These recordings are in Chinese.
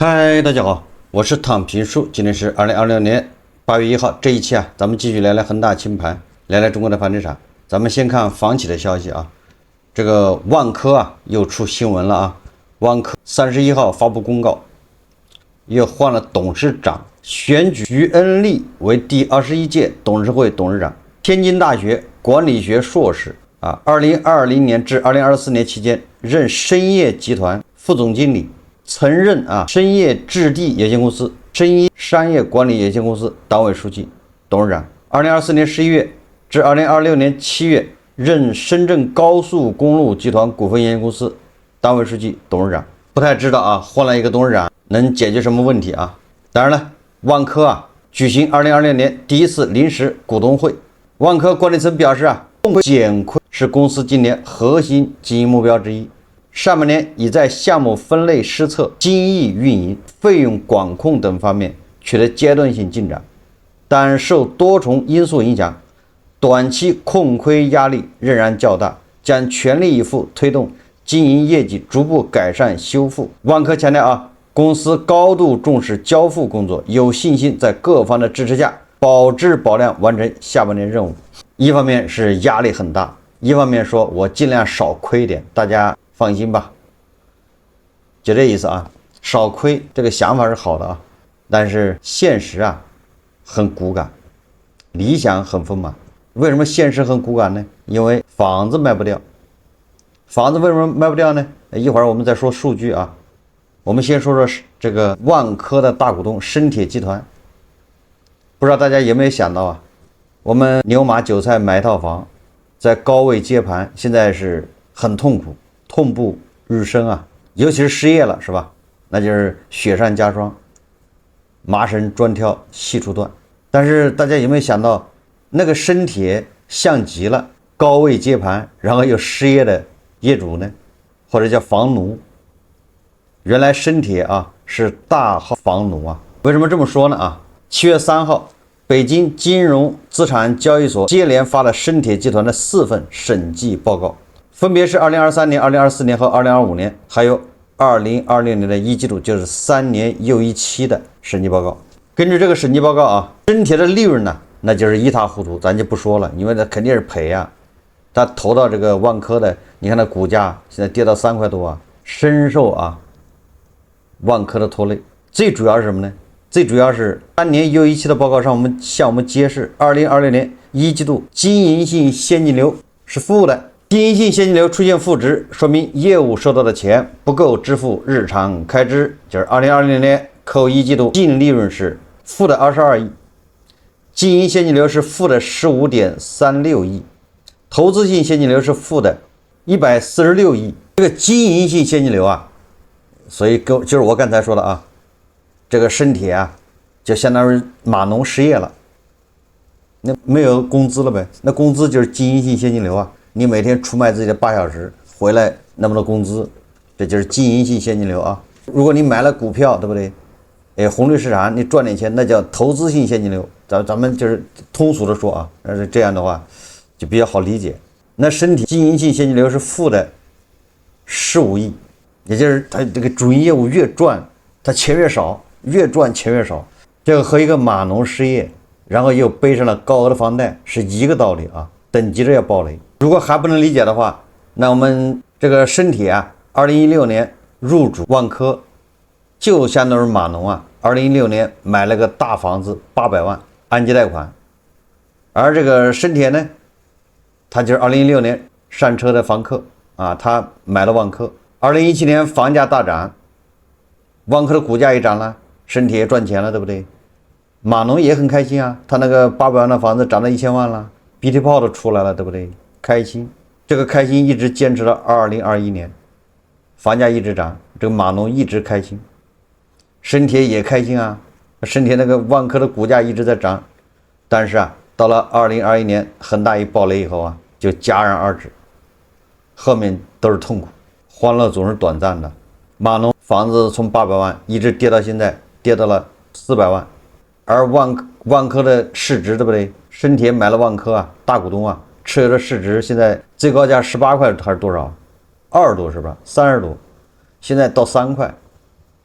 嗨，大家好，我是躺平叔，今天是2026年8月1号，这一期咱們繼續聊聊恆大清盤，聊聊中國的房地產。咱們先看房企的消息這個萬科又出新聞了萬科31號發布公告，又換了董事長，選舉徐恩利為第21屆董事會董事長，天津大學管理學碩士2020年至2024年期間任深業集團副總經理。曾任深業置地有限公司、深一商業管理有限公司党委書记、董事長。2024年11月至2026年7月任深圳高速公路集团股份有限公司党委書記、董事長。不太知道换了一个董事长能解決什麼問題當然了，萬科舉行2026年第一次臨時股東會。萬科管理層表示減虧是公司今年核心經營目標之一。上半年已在項目分類施策、精益運營、費用管控等方面取得階段性進展，但受多重因素影響，短期控虧壓力仍然較大，將全力以赴推動經營業績逐步改善修復。萬科強調公司高度重視交付工作，有信心在各方的支持下保質保量完成下半年任務。一方面是壓力很大，一方面說我盡量少虧一點，大家放心吧，就這意思少虧這個想法是好的但是現實很骨感，理想很豐滿。為什麼現實很骨感呢？因為房子賣不掉。房子為什麼賣不掉呢？一會兒我們再說數據我們先說說這個萬科的大股東深鐵集團。不知道大家有沒有想到我們牛馬韭菜買一套房，在高位接盤，現在是很痛苦，痛不欲生尤其是失業了是吧？那就是雪上加霜，麻繩專挑細處斷。但是大家有沒有想到，那個深鐵像極了高位接盤然後又失業的業主呢，或者叫房奴。原來深鐵是大號房奴為什麼這麼說呢7月3號北京金融資產交易所接連發了深鐵集團的4份審計報告，分別是2023年、2024年和2025年，還有2026年的一季度，就是3年又一期的審計報告。根據這個審計報告深鐵的利潤呢，那就是一塌糊塗，咱就不說了，因為它肯定是賠它投到這個萬科的，你看它股價現在跌到3塊多深受萬科的拖累。最主要是什麼呢？最主要是3年又一期的報告上向我們揭示2026年一季度經營性現金流是負的。經營性現金流出現負值，說明業務收到的錢不夠支付日常開支，就是2026年扣一季度淨利潤是負的22億，經營現金流是負的15.36億，投資性現金流是負的146億。這個經營性現金流所以就是我剛才說的這個深鐵就相當於碼農失業了，那沒有工資了唄，那工資就是經營性現金流你每天出賣自己的8小時回來那麼多工資，這就是經營性現金流如果你買了股票，對不對？紅綠市場你賺點錢，那叫投資性現金流。咱們就是通俗的說但是這樣的話就比較好理解。那深鐵經營性現金流是負的15億，也就是它這個主營業務越賺，它錢越少，越賺錢越少。這個和一個碼農失業，然後又背上了高額的房貸是一個道理等急着要爆雷。如果還不能理解的話，那我們這個深鐵2016年入主萬科，就相當於碼農2016年買了個大房子800萬按揭貸款，而這個深鐵呢，他就是2016年上車的房客他買了萬科。2017年房價大漲，萬科的股價也漲了，深鐵也賺錢了，對不對？碼農也很開心他那個800萬的房子漲到1000萬了，BT 炮都出來了，對不對？開心，這個開心一直堅持到2021年，房價一直漲，這個碼農一直開心，深鐵也開心深鐵那個萬科的股價一直在漲，但是到了2021年恆大一爆雷以後就戛然而止，後面都是痛苦，歡樂總是短暫的。碼農房子從800萬一直跌到現在，跌到了400萬，而萬科的市值，對不對？深鐵買了萬科大股東持有的市值現在最高價18塊還是多少？20多是吧？30多，現在到3塊，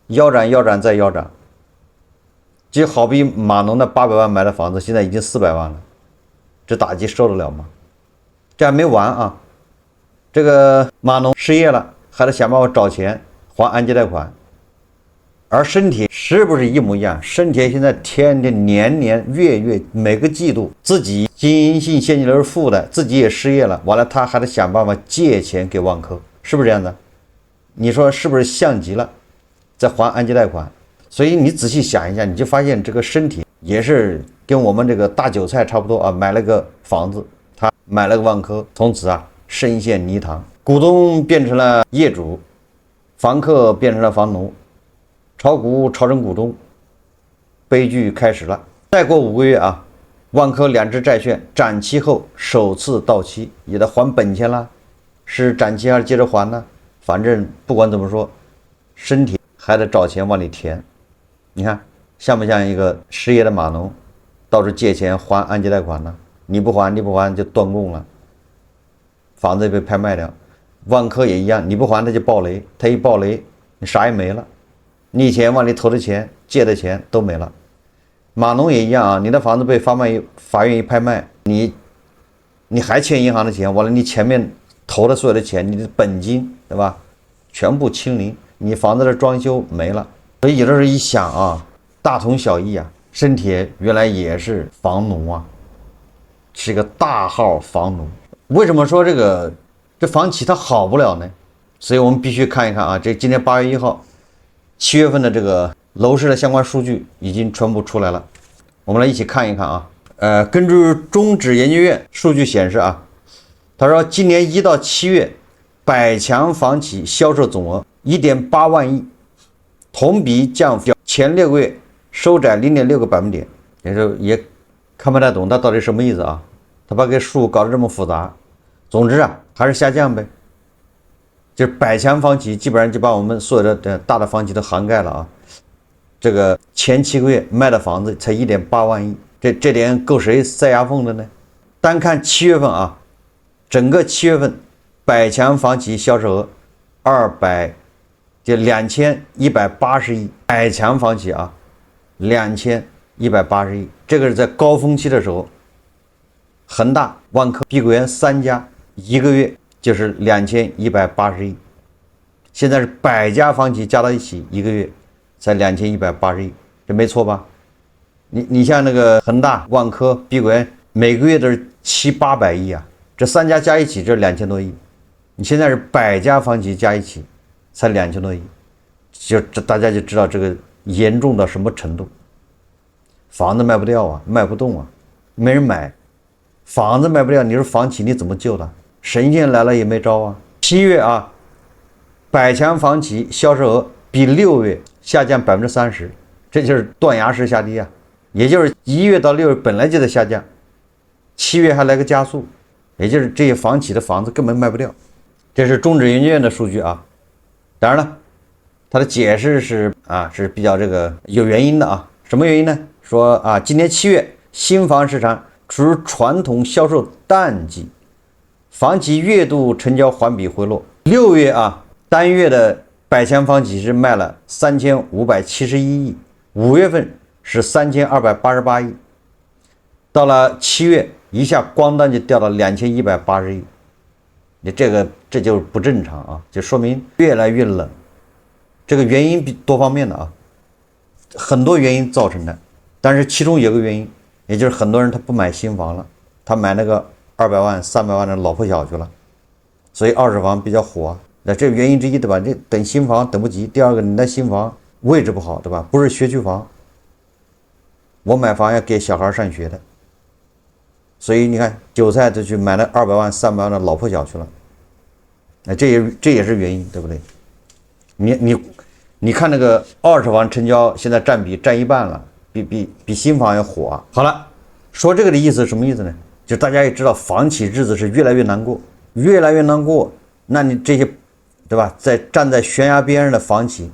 腰斬腰斬再腰斬。就好比碼農的800萬買的房子，現在已經400萬了，這打擊受得了嗎？這還沒完啊！這個碼農失業了，還得想辦法找錢還按揭貸款。而深鐵是不是一模一樣？深鐵現在天天年年月月每個季度自己經營性現金流是負的，自己也失業了，完了他還得想辦法借錢給萬科，是不是這樣的？你說是不是像極了在還按揭貸款？所以你仔細想一下，你就發現這個深鐵也是跟我們這個大韭菜差不多啊，買了個房子，他買了個萬科，從此啊深陷泥塘，股東變成了業主，房客變成了房奴，炒股炒成股東，悲劇開始了。再過5個月啊，萬科2隻債券展期後首次到期，也得還本錢了，是展期還是接着還呢？反正不管怎麼說，深鐵還得找錢往裡填。你看像不像一個失業的碼農，到處借錢還按揭貸款呢？你不還就斷供了，房子被拍賣掉。萬科也一樣，你不還他就爆雷，他一爆雷你啥也沒了，你以前往裡投的錢借的錢都没了。碼農也一樣啊，你的房子被法院一拍賣，你還欠銀行的錢，完了你前面投的所有的錢，你的本金对吧，全部清零，你房子的装修没了。所以有的时候一想啊，大同小異啊，深鐵原來也是房奴啊，是一個大號房奴。為什麼說這房企它好不了呢？所以我們必須看一看啊，這今天8月1號，7月份的這個樓市的相關數據已經全部出來了，我們來一起看一看啊。根據中指研究院數據顯示啊，他說今年1到7月，百強房企銷售總額1.8萬億。同比降幅前6個月收窄0.6個百分點，也看不太懂它到底什麼意思啊？他把這數搞得這麼複雜，總之啊還是下降唄。就是百強房企基本上就把我們所有的大的房企都涵蓋了啊。這個前7個月賣的房子才1.8萬億，這點夠誰塞牙縫的呢？單看7月份啊，整個7月份百強房企銷售額2180億，百強房企啊，2180億，這個是在高峰期的時候，恆大、萬科、碧桂園3家一個月就是2180億，現在是100家房企加到一起，一個月才2180億，這沒錯吧？你像那個恆大、萬科、碧桂園，每個月都是700-800億啊，這3家加一起這2000多億，你現在是100家房企加一起。才2000多億，就这大家就知道這個嚴重到什麼程度。房子賣不掉啊，賣不動啊，沒人買，房子賣不掉，你說房企你怎麼救它？神仙來了也沒招啊。7月啊，百強房企銷售額比6月下降30%，這就是斷崖式下跌啊。也就是1月到6月本來就在下降，7月還來個加速，也就是這些房企的房子根本賣不掉。這是中指研究院的數據啊。當然了，他的解釋是比較這個有原因的啊。什麼原因呢？說啊，今年7月新房市場處於傳統銷售淡季，房企月度成交環比回落。6月啊，單月的百強房企是賣了3571億，5月份是3288億，到了7月一下咣當就掉到2180億。你这就不正常啊，就說明越來越冷。這個原因多方面的啊，很多原因造成的，但是其中有個原因，也就是很多人他不買新房了，他買那個200萬、300萬的老破小去了，所以二手房比較火啊。那這原因之一對吧？這等新房等不及。第二個，你的新房位置不好對吧？不是學區房，我買房要給小孩上學的。所以你看，韭菜就去買了200萬、300萬的老破小去了，這也是原因，對不對？你看那個二手房成交現在占一半了，比新房要火啊。好了，說這個的意思是什麼意思呢？就大家也知道，房企日子是越來越難過，越來越難過。那你這些，對吧？站在懸崖邊上的房企，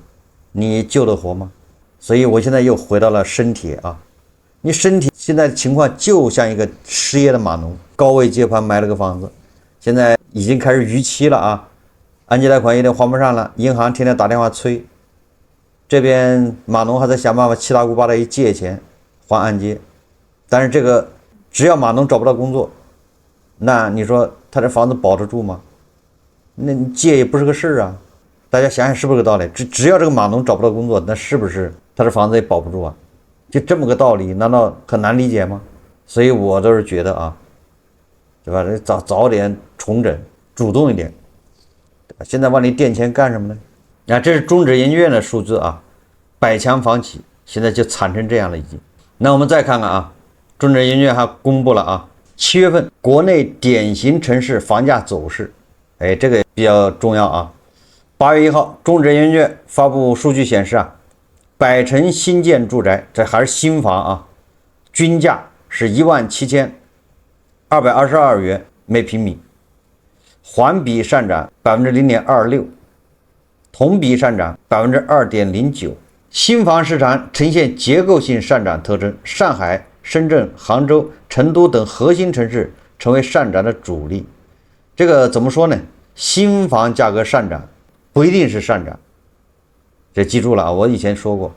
你救得活嗎？所以我現在又回到了深鐵啊。你身體現在的情況就像一個失業的碼農，高位接盤買了個房子，現在已經開始逾期了啊，按揭貸款有點還不上了，銀行天天打電話催，這邊碼農還在想辦法七大姑八大姨借錢還按揭，但是这個只要碼農找不到工作，那你說他這房子保得住嗎？那你借也不是個事啊。大家想想是不是個道理？只要這個碼農找不到工作，那是不是他這房子也保不住啊？就這麼個道理，難道很難理解嗎？所以我都是覺得啊，對吧？早點重整，主動一點。現在往里墊錢幹什麼呢？啊，這是中指研究院的數字啊，百強房企現在就慘成這樣了已經。那我們再看看啊，中指研究院還公布了啊，7月份國內典型城市房價走勢，哎，這個比較重要啊。8月1號，中指研究院發布數據顯示啊，百城新建住宅，這還是新房啊，均價是17222元每平米，環比上漲 0.26%， 同比上漲 2.09%。新房市場呈現結構性上漲特徵，上海、深圳、杭州、成都等核心城市成為上漲的主力。這個怎麼說呢？新房價格上漲不一定是上漲，這記住了啊，我以前說過。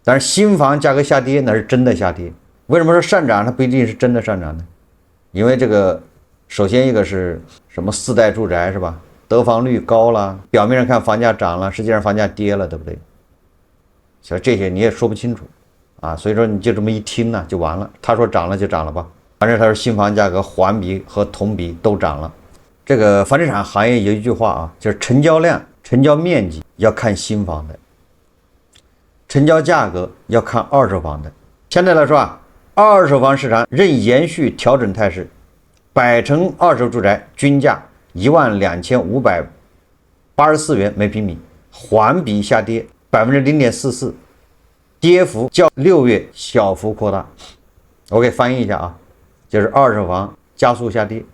但是新房價格下跌那是真的下跌。為什麼說上漲它不一定是真的上漲呢？因为這個首先一個是什麼4代住宅是吧？得房率高了，表面上看房價漲了，實際上房價跌了，對不對？所以這些你也說不清楚啊，所以說你就這麼一聽呢就完了。他說漲了就漲了吧，反正他說新房價格環比和同比都漲了。這個房地產行業有一句話啊，就是成交量、成交面積要看新房的，成交價格要看二手房的。相對來說啊，二手房市場仍延續調整態勢，百城二手住宅均價12584元每平米，環比下跌 0.44%， 跌幅較6月小幅擴大。我給翻譯一下啊，就是二手房加速下跌。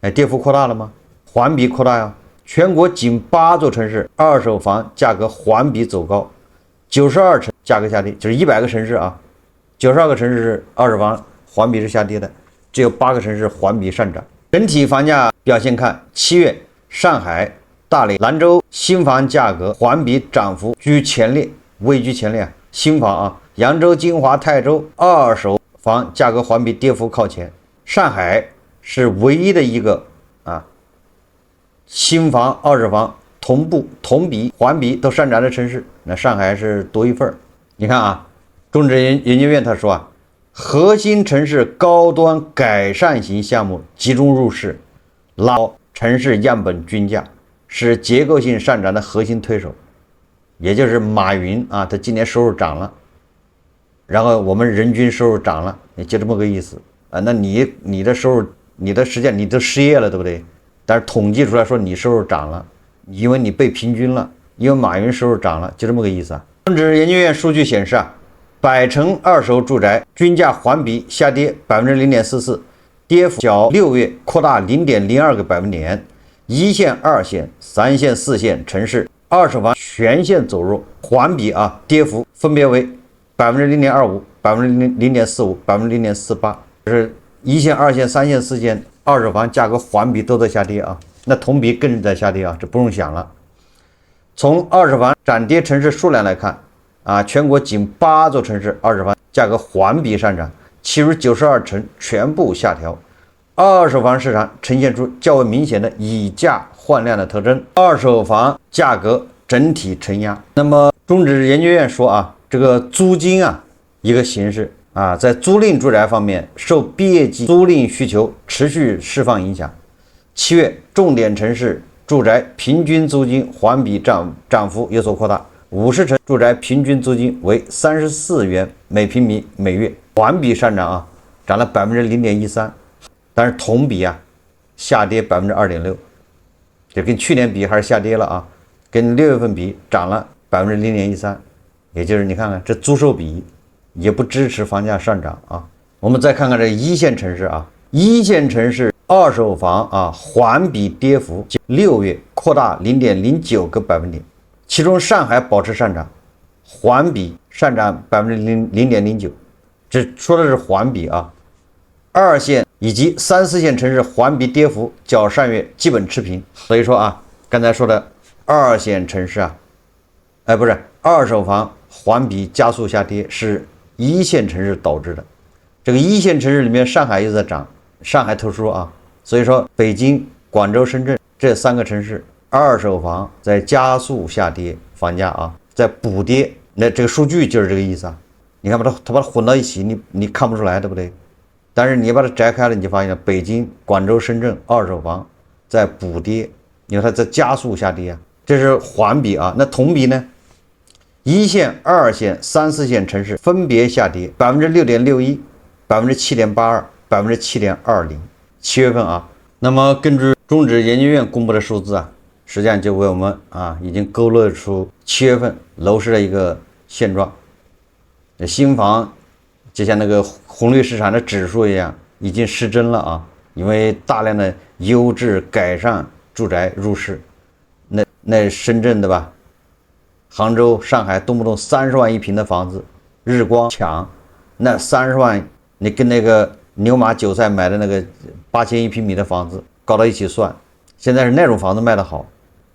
哎，跌幅擴大了嗎？環比擴大呀！全國僅8座城市二手房價格環比走高，92城價格下跌，就是100個城市啊，92個城市是二手房環比是下跌的，只有8個城市環比上漲。整體房價表現看，7月上海、大連、蘭州新房價格環比漲幅居前列，位居前列啊。新房啊，揚州、金華、泰州二手房價格環比跌幅靠前，上海是唯一的一個啊，新房、二手房同步、同比、環比都上漲的城市，那上海是多一份。你看啊，中指研究院他說啊，核心城市高端改善型項目集中入市，拉高城市樣本均價，是結構性上漲的核心推手。也就是馬雲啊，他今年收入漲了，然後我們人均收入漲了，也就這麼個意思啊。那你的收入，你的實際你都失業了，對不對？但是統計出來說你收入漲了，因為你被平均了，因為馬雲收入漲了，就這麼個意思啊。中指研究院數據顯示啊，百城二手住宅均價環比下跌 0.44%， 跌幅較6月擴大 0.02個百分點。1線、2線、3線、4線城市二手房全線走弱，環比啊跌幅分別為 0.25%、0.45%、0.48%，就是1線、2線、3線、4線二手房價格環比都在下跌啊，那同比更是在下跌啊，這不用想了。從二手房漲跌城市數量來看啊，全國僅8座城市二手房價格環比上漲，其餘92城全部下調。二手房市場呈現出較為明顯的以價換量的特徵，二手房價格整體承壓。那麼中指研究院說啊，這個租金啊一個形式啊，在租賃住宅方面受畢業季租賃需求持續釋放影響，7月重點城市住宅平均租金環比漲幅有所擴大，50城住宅平均租金為34元每平米每月，環比上漲啊，漲了 0.13%。但是同比啊下跌 2.6%， 就跟去年比還是下跌了啊，跟6月份比漲了 0.13%， 也就是你看看這租售比也不支持房價上漲啊。我們再看看這一線城市啊，一線城市二手房啊環比跌幅6月擴大 0.09個百分點，其中上海保持上漲，環比上漲 0.09%， 這說的是環比啊。2線以及3、4線城市環比跌幅較上月基本持平，所以說啊，剛才說的2線城市啊，不是二手房環比加速下跌是一线城市导致的。这个一线城市里面，上海又在涨，上海特殊啊，所以说北京、广州、深圳这3个城市二手房在加速下跌，房价啊在补跌。那这个数据就是这个意思啊。你看把它混到一起，你看不出来，对不对？但是你把它摘开了，你就发现北京、廣州、深圳二手房在補跌，你看它在加速下跌啊，這是環比啊。那同比呢？一線、二線、三四線城市分別下跌6.61%、7.82%、7.20%。7月份啊，那麼根據中指研究院公布的數字啊，實際上就為我們啊已經勾勒出7月份樓市的一個現狀。新房就像那個紅綠市場的指數一樣，已經失真了啊！因為大量的優質改善住宅入市，那深圳對吧？杭州、上海動不動30萬一平的房子，日光搶，那30萬你跟那個牛馬韭菜買的那個8000一平米的房子搞到一起算，現在是那種房子賣得好，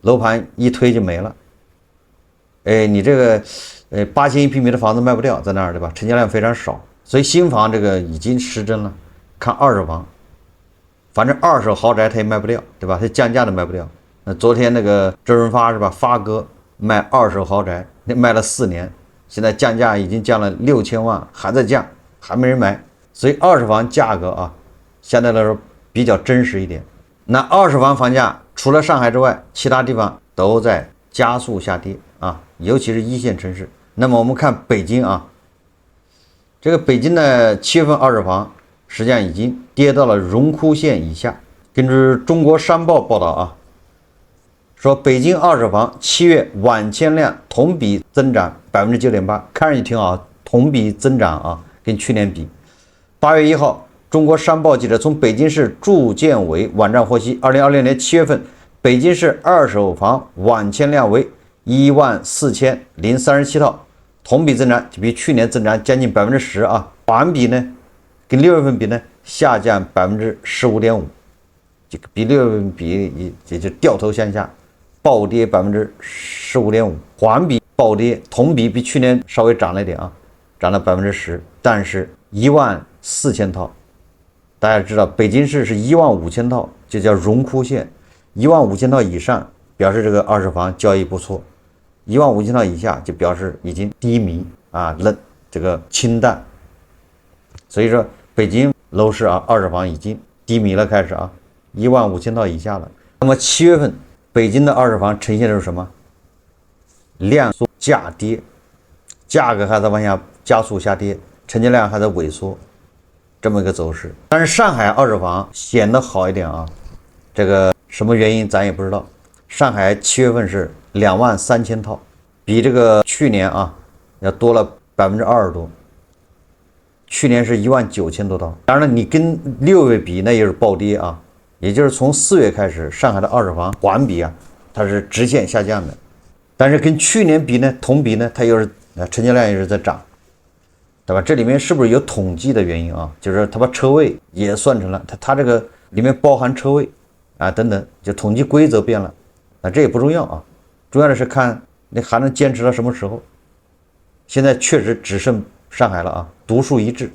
樓盤一推就沒了。哎，你這個8000一平米的房子賣不掉，在那兒對吧？成交量非常少，所以新房這個已經失真了。看二手房，反正二手豪宅它也賣不掉，對吧？它降價都賣不掉。那昨天那個周潤發是吧？發哥賣二手豪宅，那賣了4年，現在降價已經降了6000萬，還在降，還沒人買。所以二手房價格啊，相對來說比較真實一點。那二手房房價除了上海之外，其他地方都在加速下跌啊，尤其是一線城市。那麼我們看北京啊，這個北京的7月份二手房實際上已經跌到了榮枯線以下。根據中國商報報道啊，說北京二手房7月晚簽量同比增長9.8%，看上去挺好，同比增長啊，跟去年比。8月1號，中國商報記者從北京市住建委網站獲悉，2026年7月份北京市二手房晚簽量為14037套，同比增長就比去年增長將近10%啊，環比呢跟6月份比呢下降15.5%，這個比6月份比也就掉頭向下，暴跌15.5%，環比暴跌，同比比去年稍微漲了一點啊，漲了10%，但是14000套，大家知道北京市是15000套，就叫榮枯線，15000套以上表示這個二手房交易不錯。15000套以下就表示已經低迷啊，這個清淡。所以說北京樓市啊，二手房已經低迷了，開始啊，15000套以下了。那麼7月份北京的二手房呈現的是什麼？量縮價跌，價格還在往下加速下跌，成交量還在萎縮，這麼一個走勢。但是上海二手房顯得好一點啊，這個什麼原因咱也不知道。上海7月份是23000套，比這個去年啊要多了20%多。去年是19000多套，當然了，你跟6月比那也是暴跌啊，也就是從4月開始，上海的二手房環比啊，它是直線下降的。但是跟去年比呢，同比呢，它又是成交量也是在漲，對吧？這裡面是不是有統計的原因啊？就是它把車位也算成了，它這個裡面包含車位啊等等，就統計規則變了。那這也不重要啊，重要的是看你還能堅持到什麼時候。現在確實只剩上海了啊，獨樹一幟。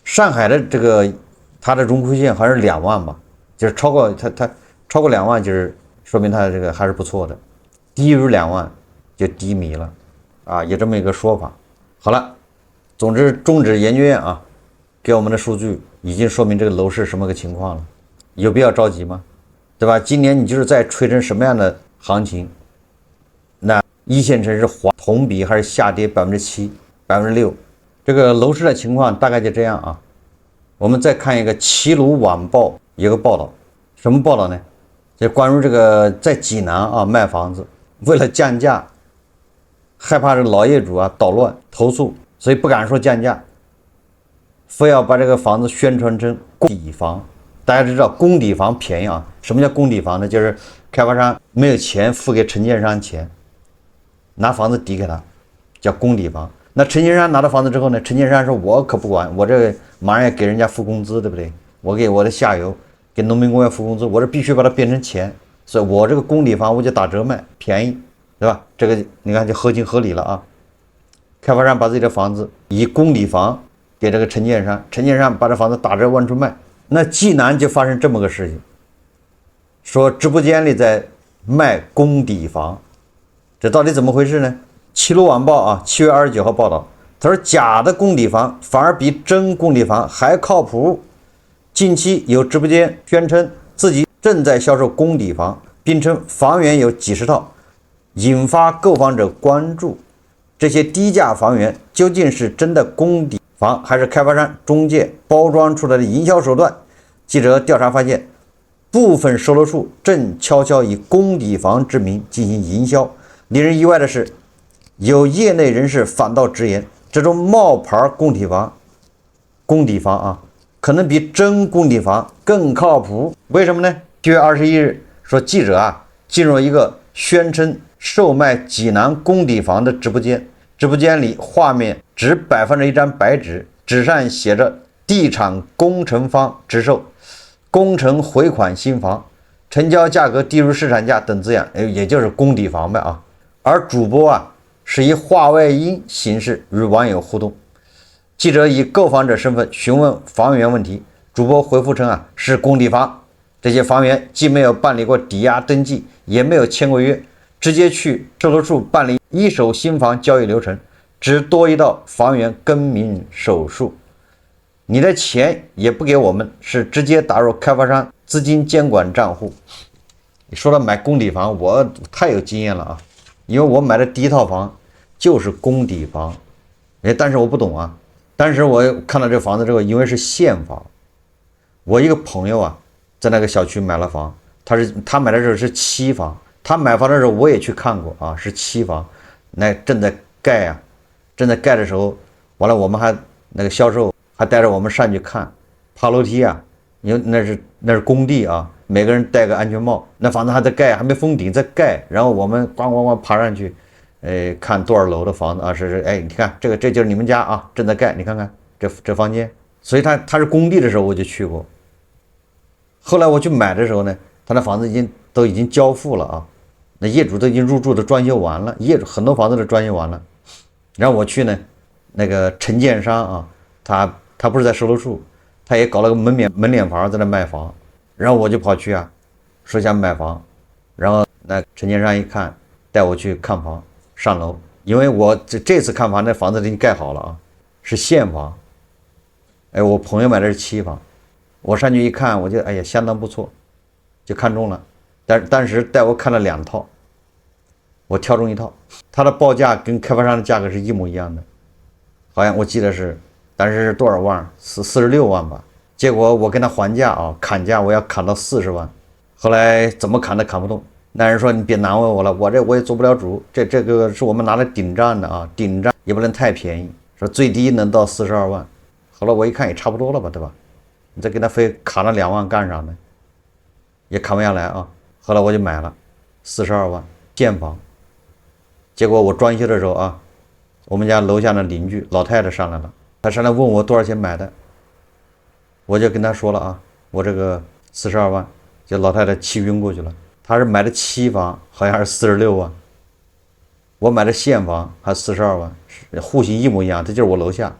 上海的這個它的榮枯線好像是2萬吧，就是超過它超過2萬，就是說明它這個還是不錯的。低於2萬就低迷了啊，有這麼一個說法。好了，總之中指研究院啊給我們的數據已經說明這個樓市什麼個情況了，有必要着急嗎？對吧？今年你就是在吹成什麼樣的行情，那一線城市同比還是下跌7%、6%，這個樓市的情況大概就這樣啊。我們再看一個齊魯晚報一個報道，什麼報道呢？就關於這個在濟南啊賣房子，為了降價，害怕這個老業主啊搗亂投訴，所以不敢說降價，非要把這個房子宣傳成公底房。大家知道公底房便宜啊，什麼叫公底房呢？就是開發商沒有錢付給承建商錢，拿房子抵給他，叫公底房。那承建商拿到房子之後呢，承建商說我可不管，我這個馬上要給人家付工資，對不對？我給我的下游給農民工業付工資，我這必須把它變成錢，所以我這個公底房我就打折賣，便宜，對吧？這個你看就合情合理了啊。開發商把自己的房子以公抵房給這個承建商，承建商把這房子打折往出賣。那濟南就發生這麼個事情，說直播間裡在賣公抵房，這到底怎麼回事呢？齊魯晚報啊7月29號報道，他說假的公抵房反而比真公抵房還靠譜。近期有直播間宣稱自己正在銷售公抵房，並稱房源有幾十套，引發購房者關注。這些低價房源究竟是真的公抵房，還是開發商中介包裝出來的營銷手段？記者調查發現，部分售樓處正悄悄以公抵房之名進行營銷。令人意外的是，有業內人士反倒直言，這種冒牌公抵房啊，可能比真公抵房更靠譜。为什麼呢？7月21日說，記者啊進入一個宣稱售賣濟南公抵房的直播間，直播間裡畫面只擺放着一張白紙，紙上寫着地產工程方直售，工程回款新房，成交價格低於市場價等字樣，也就是公抵房唄啊。而主播啊是以話外音形式與網友互動。記者以購房者身份詢問房源問題，主播回復稱啊是公抵房，這些房源既沒有辦理過抵押登記，也沒有簽過約，直接去售樓處辦理一手新房交易流程，只多一道房源更名手術。你的錢也不給我們，是直接打入開發商資金監管賬戶。你說到買公抵房，我太有經驗了啊，因為我買的第一套房就是公抵房，但是我不懂啊。但是我看到這房子之後，因為是現房，我一個朋友啊在那個小區買了房，他買的時候是期房，他買房的時候我也去看過啊，是期房，那正在蓋啊，正在蓋的時候，完了我們還那個銷售還帶着我們上去看，爬樓梯啊，因为那是工地啊，每個人戴個安全帽，那房子還在蓋，還沒封頂在蓋，然後我們咣咣咣爬上去，看多少樓的房子啊，你看這就是你們家啊，正在蓋，你看看這房間，所以他是工地的時候我就去過，後來我去買的時候呢，他那房子都已經交付了啊，那業主都已經入住的裝修完了，業主很多房子都裝修完了，然後我去呢，那個承建商啊，他不是在售樓處，他也搞了個門臉房在那賣房，然後我就跑去啊，說想買房，然後那承建商一看，帶我去看房，上樓，因為我這次看房那房子已經蓋好了啊，是現房，我朋友買的是期房，我上去一看，我覺得相當不錯，就看中了，當時帶我看了2套，我挑中一套，他的報價跟開發商的價格是一模一樣的，好像我記得是，當時是多少萬，46萬吧，結果我跟他還價啊，砍價我要砍到40萬，後來怎麼砍都砍不動，那人說你別難為我了，我也做不了主，這個是我們拿來頂賬的啊，頂賬也不能太便宜，說最低能到42萬，後來我一看也差不多了吧，對吧？你再給他非砍了2萬幹啥呢？也砍不下來啊，後來我就買了42萬現房，結果我裝修的時候啊，我們家樓下的鄰居老太太上來了，她上來問我多少錢買的，我就跟她說了啊，我這個42萬，就老太太氣暈過去了。她是買的期房，好像是46萬，我買的現房還42萬，戶型一模一樣，這就是我樓下。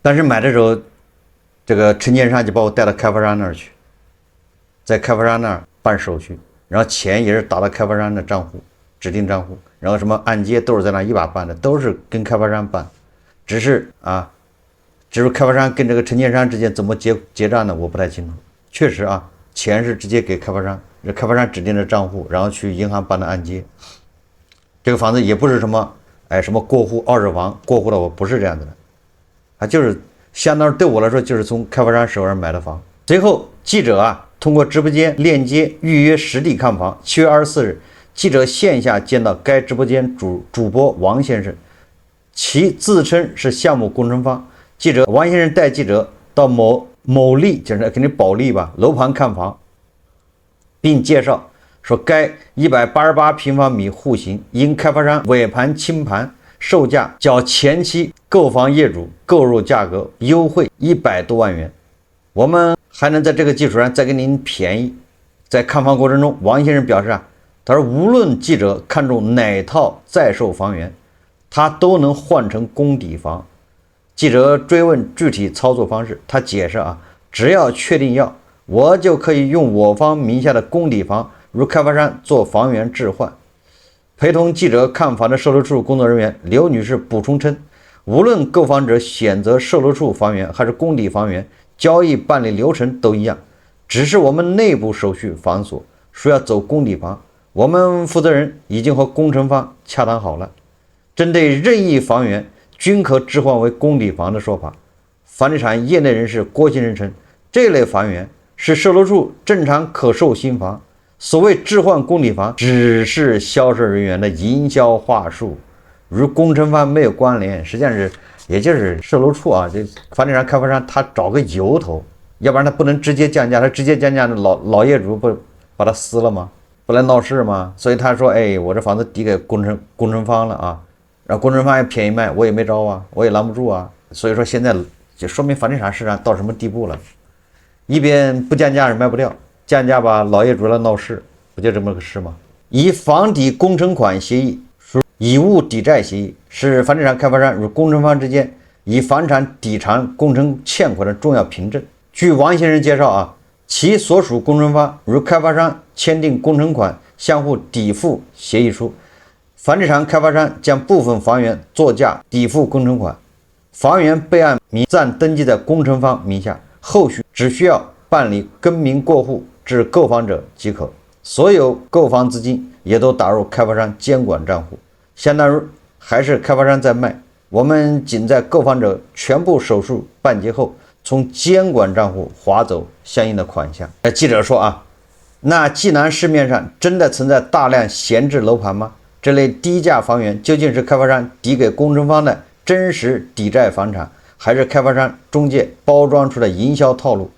但是買的時候，這個承建商就把我帶到開發商那兒去，在開發商那兒辦手續，然後錢也是打到開發商的賬戶，指定賬戶，然後什麼按揭都是在那一把辦的，都是跟開發商辦，只是開發商跟這個承建商之間怎麼結賬的我不太清楚。確實啊，錢是直接給開發商，開發商指定的賬戶，然後去銀行辦的按揭。這個房子也不是什麼過戶二手房過戶的，我不是這樣子的，就是相當於對我來說就是從開發商手上買的房。隨後記者通過直播間鏈接預約實地看房。7月24日，記者線下見到該直播間主播王先生，其自稱是項目工程方。王先生帶記者到某利，就是肯定保利吧，樓盤看房，並介紹說該188平方米戶型因開發商尾盤清盤，售價較前期購房業主購入價格優惠100多萬元，我們還能在這個基礎上再給您便宜。在看房過程中，王先生表示他說，無論記者看中哪套在售房源，他都能換成公抵房。记者追問具體操作方式，他解釋只要確定要，我就可以用我方名下的公抵房如開發商做房源置換。陪同記者看房的售樓處工作人員劉女士補充稱，無論購房者選擇售樓處房源還是公抵房源，交易辦理流程都一樣，只是我們內部手續繁瑣，需要走公抵房。我們負責人已經和工程方洽談好了，針對任意房源均可置換為公抵房的說法，房地產業內人士郭先生稱，這類房源是售楼處正常可售新房，所謂置換公抵房只是銷售人員的營銷話術，與工程方沒有關聯，實際上也就是售樓處這房地產開發商他找個由頭，要不然他不能直接降價，他直接降價的老業主不把他撕了吗？不来鬧事吗？所以他說，我这房子抵给工程方了然后工程方也便宜賣，我也没招我也拦不住所以说现在就说明房地產市場到什麼地步了，一邊不降價是賣不掉，降價吧老業主來鬧事，不就這麼個事嗎？以房抵工程款協議屬以物抵債協議，是房地產開發商與工程方之間以房產抵償工程欠款的重要憑證。據王先生介紹其所屬工程方與開發商簽訂工程款相互抵付協議書，房地產開發商將部分房源作價抵付工程款，房源備案名暫登記在工程方名下，後續只需要辦理更名過戶至購房者即可，所有購房資金也都打入開發商監管賬戶，相當於還是開發商在賣，我們僅在購房者全部手續辦結後，從監管賬戶劃走相應的款項。記者說那濟南市面上真的存在大量閒置樓盤嗎？這類低價房源究竟是開發商抵給工程方的真實抵債房產，還是開發商中介包裝出的營銷套路？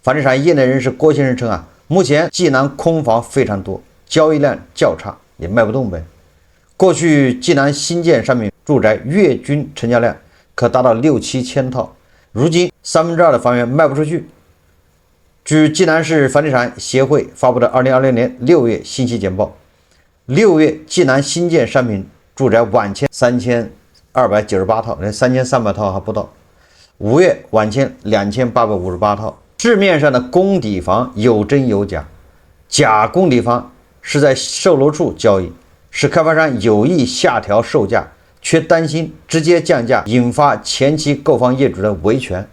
房地產業內人士郭先生稱目前濟南空房非常多，交易量較差，也賣不動唄。過去濟南新建商品住宅月均成交量可達到6、7千套，如今2/3的房源賣不出去。據濟南市房地產協會發布的2020年6月信息簡報，6月濟南新建商品住宅晚簽3298套，連3300套還不到；5月晚簽2858套。市面上的公抵房有真有假，假公抵房是在售樓處交易，是開發商有意下調售價，卻擔心直接降價引發前期購房業主的維權，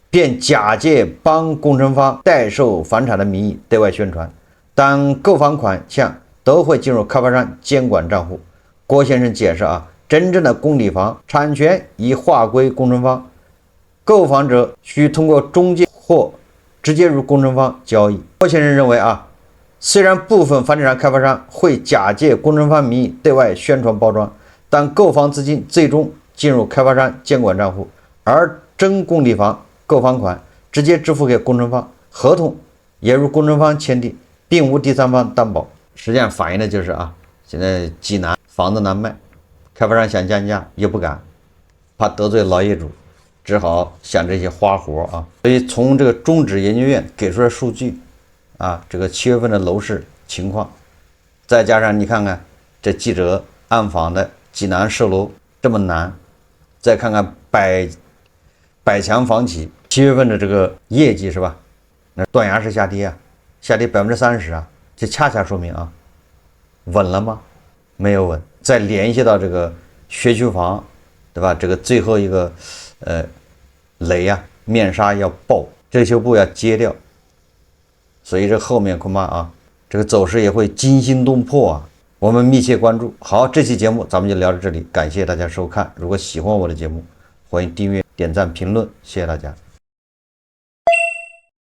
便假借幫工程方代售房產的名義對外宣傳，但購房款項都會進入開發商監管賬戶。郭先生解釋真正的公抵房產權已劃歸工程方，購房者需通過中介或直接入工程方交易。郭先生認為雖然部分房地產開發商會假借工程方名義對外宣傳包裝，但購房資金最終進入開發商監管賬戶，而真公抵房購房款直接支付給工程方，合同也如工程方簽訂，並無第三方擔保。實際上反映的就是現在濟南房子難賣，開發商想降價又不敢，怕得罪老業主，只好想這些花活所以從這個中指研究院給出的數據這個7月份的樓市情況，再加上你看看這記者暗訪的濟南售樓這麼難，再看看百強房企7月份的這個業績是吧？那斷崖式下跌下跌30%這恰恰說明穩了嗎？沒有穩。再聯繫到這個學區房，對吧？這個最後一個雷面紗要爆，遮羞布要揭掉，所以這後面恐怕這個走勢也會驚心動魄我們密切關注。好，這期節目咱們就聊到這裡，感謝大家收看。如果喜歡我的節目，歡迎訂閱、點讚、評論，謝謝大家。